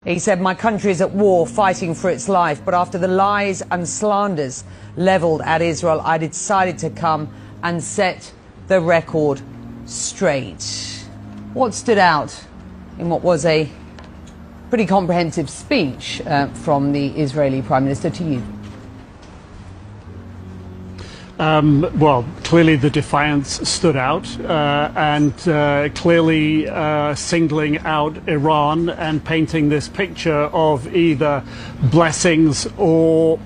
He said, "My country is at war, fighting for its life, but after the lies and slanders levelled at Israel, I decided to come and set the record straight." What stood out in what was a pretty comprehensive speech from the Israeli Prime Minister to you? Well, clearly the defiance stood out, and clearly singling out Iran and painting this picture of either blessings or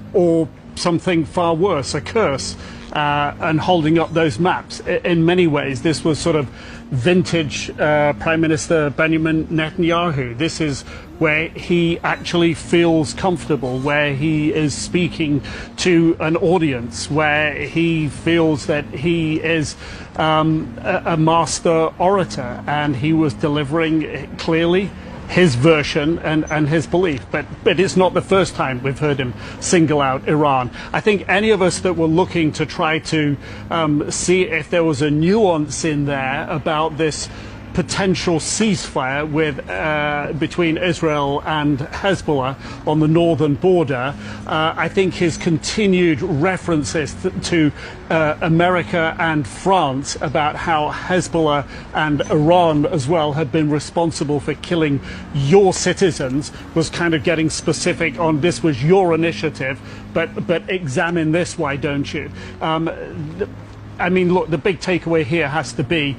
something far worse, a curse, and holding up those maps. In many ways, this was sort of vintage Prime Minister Benjamin Netanyahu. This is where he actually feels comfortable, where he is speaking to an audience, where he feels that he is a master orator, and he was delivering clearly his version and his belief. But it's not the first time we've heard him single out Iran. I think any of us that were looking to try to see if there was a nuance in there about this potential ceasefire between Israel and Hezbollah on the northern border, I think his continued references to America and France about how Hezbollah and Iran as well had been responsible for killing your citizens was kind of getting specific on this was your initiative, but examine this, why don't you? I mean, look, the big takeaway here has to be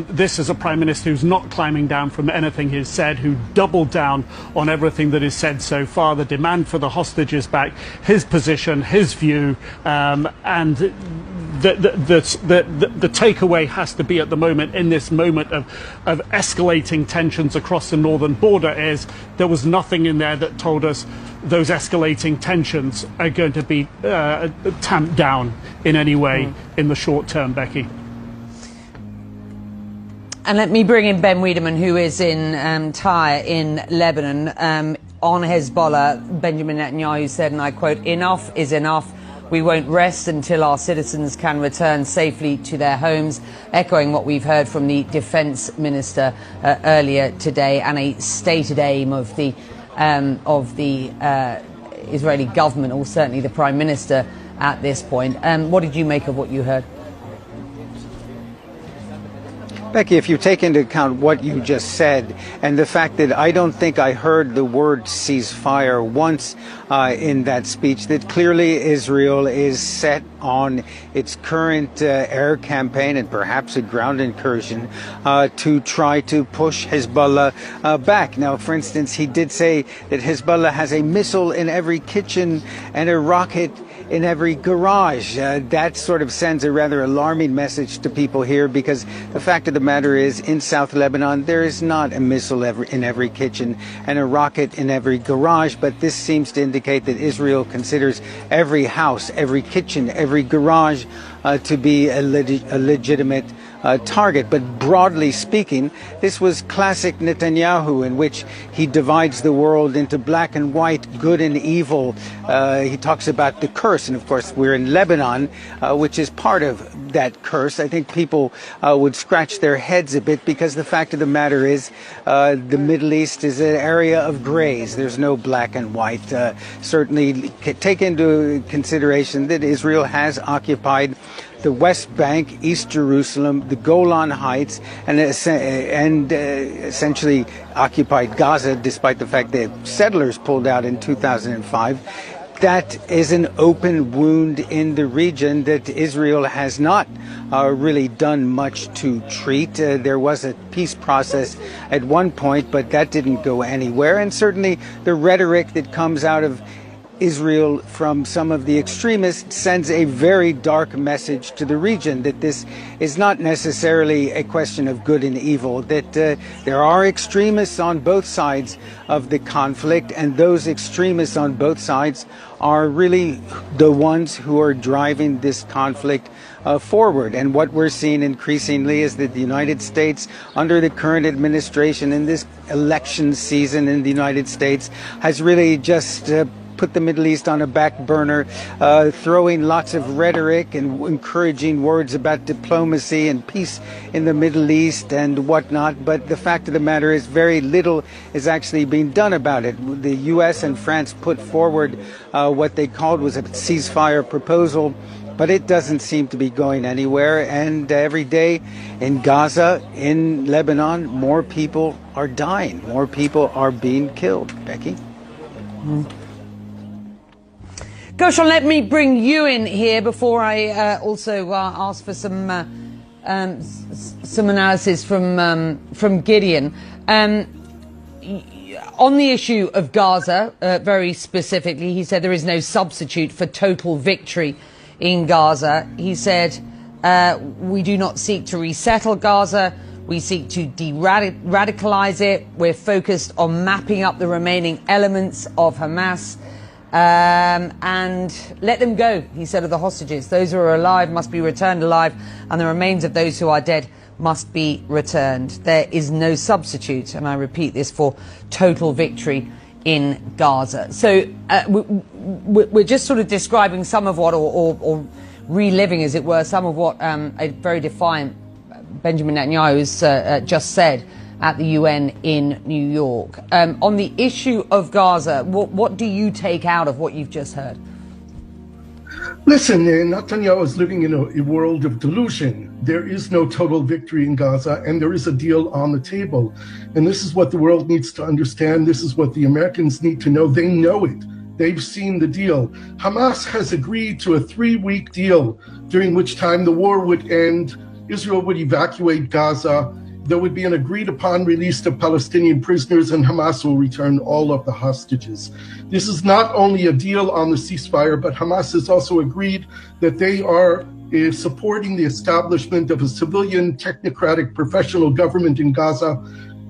this is a Prime Minister who's not climbing down from anything he's said, who doubled down on everything that is said so far, the demand for the hostages back, his position, his view, and the takeaway has to be at the moment, in this moment of escalating tensions across the northern border, is there was nothing in there that told us those escalating tensions are going to be tamped down in any way in the short term, Becky. And let me bring in Ben Wedeman, who is in Tyre in Lebanon. On Hezbollah, Benjamin Netanyahu said, and I quote, "Enough is enough. We won't rest until our citizens can return safely to their homes," echoing what we've heard from the defence minister earlier today, and a stated aim of the Israeli government, or certainly the Prime Minister at this point. What did you make of what you heard? Becky, if you take into account what you just said and the fact that I don't think I heard the word ceasefire once in that speech, that clearly Israel is set on its current air campaign and perhaps a ground incursion to try to push Hezbollah back. Now, for instance, he did say that Hezbollah has a missile in every kitchen and a rocket in every garage. That sort of sends a rather alarming message to people here, because the fact of the matter is, in South Lebanon, there is not a missile in every kitchen and a rocket in every garage. But this seems to indicate that Israel considers every house, every kitchen, every garage to be a legitimate target. But broadly speaking, this was classic Netanyahu, in which he divides the world into black and white, good and evil. He talks about the curse, and of course we're in Lebanon, which is part of that curse. I think people would scratch their heads a bit, because the fact of the matter is the Middle East is an area of grays. There's no black and white. Certainly take into consideration that Israel has occupied the West Bank, East Jerusalem, the Golan Heights, and essentially occupied Gaza, despite the fact that settlers pulled out in 2005. That is an open wound in the region that Israel has not really done much to treat. There was a peace process at one point, but that didn't go anywhere. And certainly the rhetoric that comes out of Israel from some of the extremists sends a very dark message to the region, that this is not necessarily a question of good and evil, that there are extremists on both sides of the conflict, and those extremists on both sides are really the ones who are driving this conflict forward. And what we're seeing increasingly is that the United States, under the current administration in this election season in the United States, has really just put the Middle East on a back burner, throwing lots of rhetoric and encouraging words about diplomacy and peace in the Middle East and whatnot. But the fact of the matter is very little is actually being done about it. The U.S. and France put forward what they called was a ceasefire proposal, but it doesn't seem to be going anywhere. And every day in Gaza, in Lebanon, more people are dying. More people are being killed. Becky? Gershon, let me bring you in here before I also ask for some analysis from Gideon. On the issue of Gaza, very specifically, he said there is no substitute for total victory in Gaza. He said, we do not seek to resettle Gaza. We seek to de-radicalize it. We're focused on mapping up the remaining elements of Hamas and let them go, he said of the hostages. Those who are alive must be returned alive, and the remains of those who are dead must be returned. There is no substitute, and I repeat this, for total victory in Gaza. So we're just sort of describing some of what, or reliving, as it were, some of what a very defiant Benjamin Netanyahu has just said at the UN in New York. On the issue of Gaza, what do you take out of what you've just heard? Listen, Netanyahu is living in a world of delusion. There is no total victory in Gaza, and there is a deal on the table. And this is what the world needs to understand. This is what the Americans need to know. They know it. They've seen the deal. Hamas has agreed to a 3-week deal, during which time the war would end, Israel would evacuate Gaza, there would be an agreed-upon release of Palestinian prisoners, and Hamas will return all of the hostages. This is not only a deal on the ceasefire, but Hamas has also agreed that they are supporting the establishment of a civilian, technocratic, professional government in Gaza,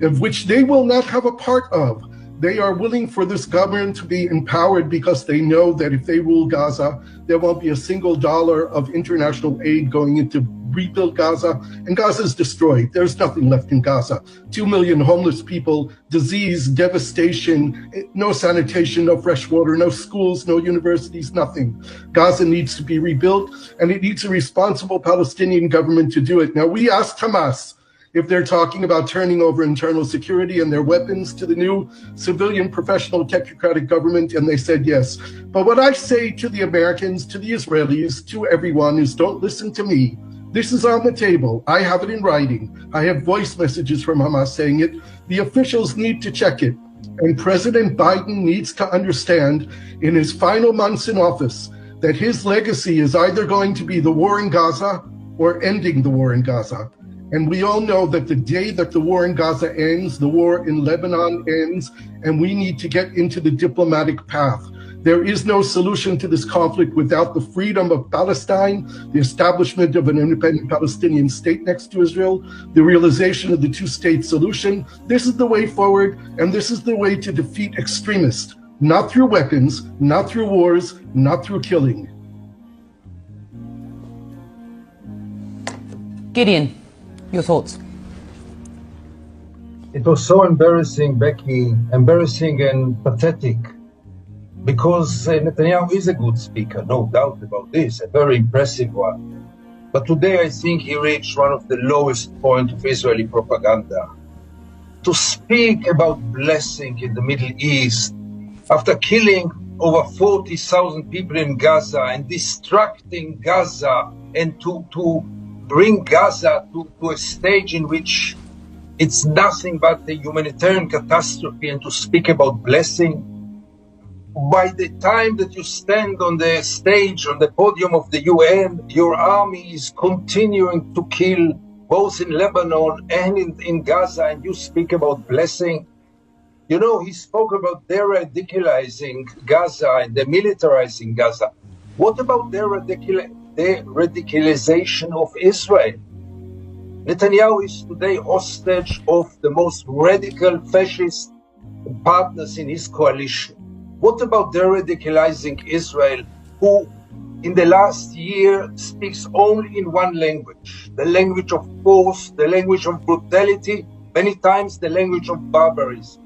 of which they will not have a part of. They are willing for this government to be empowered because they know that if they rule Gaza, there won't be a single dollar of international aid going into rebuild Gaza, and Gaza is destroyed. There's nothing left in Gaza. 2 million homeless people, disease, devastation, no sanitation, no fresh water, no schools, no universities, nothing. Gaza needs to be rebuilt, and it needs a responsible Palestinian government to do it. Now, we asked Hamas if they're talking about turning over internal security and their weapons to the new civilian, professional, technocratic government, and they said yes. But what I say to the Americans, to the Israelis, to everyone is, don't listen to me. This is on the table. I have it in writing. I have voice messages from Hamas saying it. The officials need to check it. And President Biden needs to understand in his final months in office that his legacy is either going to be the war in Gaza or ending the war in Gaza. And we all know that the day that the war in Gaza ends, the war in Lebanon ends, and we need to get into the diplomatic path. There is no solution to this conflict without the freedom of Palestine, the establishment of an independent Palestinian state next to Israel, the realization of the two-state solution. This is the way forward, and this is the way to defeat extremists, not through weapons, not through wars, not through killing. Gideon, your thoughts? It was so embarrassing, Becky, embarrassing and pathetic. Because Netanyahu is a good speaker, no doubt about this, a very impressive one. But today I think he reached one of the lowest points of Israeli propaganda. To speak about blessing in the Middle East, after killing over 40,000 people in Gaza and distracting Gaza, and to bring Gaza to a stage in which it's nothing but a humanitarian catastrophe, and to speak about blessing, by the time that you stand on the stage, on the podium of the UN, your army is continuing to kill both in Lebanon and in Gaza, and you speak about blessing. You know, he spoke about de-radicalizing Gaza and demilitarizing Gaza. What about the radicalization of Israel? Netanyahu is today hostage of the most radical fascist partners in his coalition. What about de-radicalizing Israel, who in the last year speaks only in one language, the language of force, the language of brutality, many times the language of barbarism?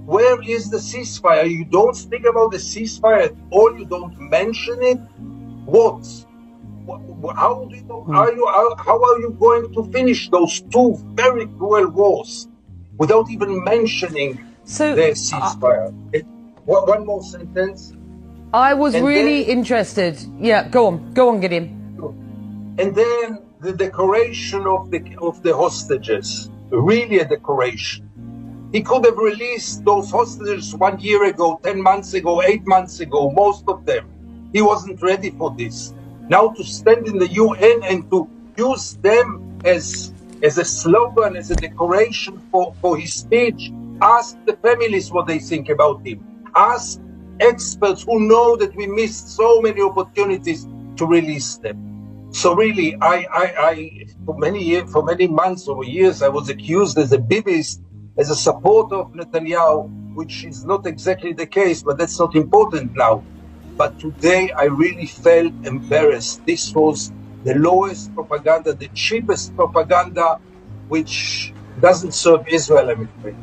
where is the ceasefire? You don't speak about the ceasefire at all. You don't mention it. What? How are you going to finish those two very cruel wars without even mentioning the ceasefire? One more sentence. I was really interested. Yeah, go on, Gideon. And then the decoration of the hostages, really a decoration. He could have released those hostages 1 year ago, 10 months ago, 8 months ago, most of them. He wasn't ready for this. Now to stand in the UN and to use them as a slogan, as a decoration for his speech, ask the families what they think about him. Ask experts who know that we missed so many opportunities to release them. So really, I for many months or years, I was accused as a Bibist, as a supporter of Netanyahu, which is not exactly the case, but that's not important now. But today, I really felt embarrassed. This was the lowest propaganda, the cheapest propaganda, which doesn't serve Israel, I'm afraid.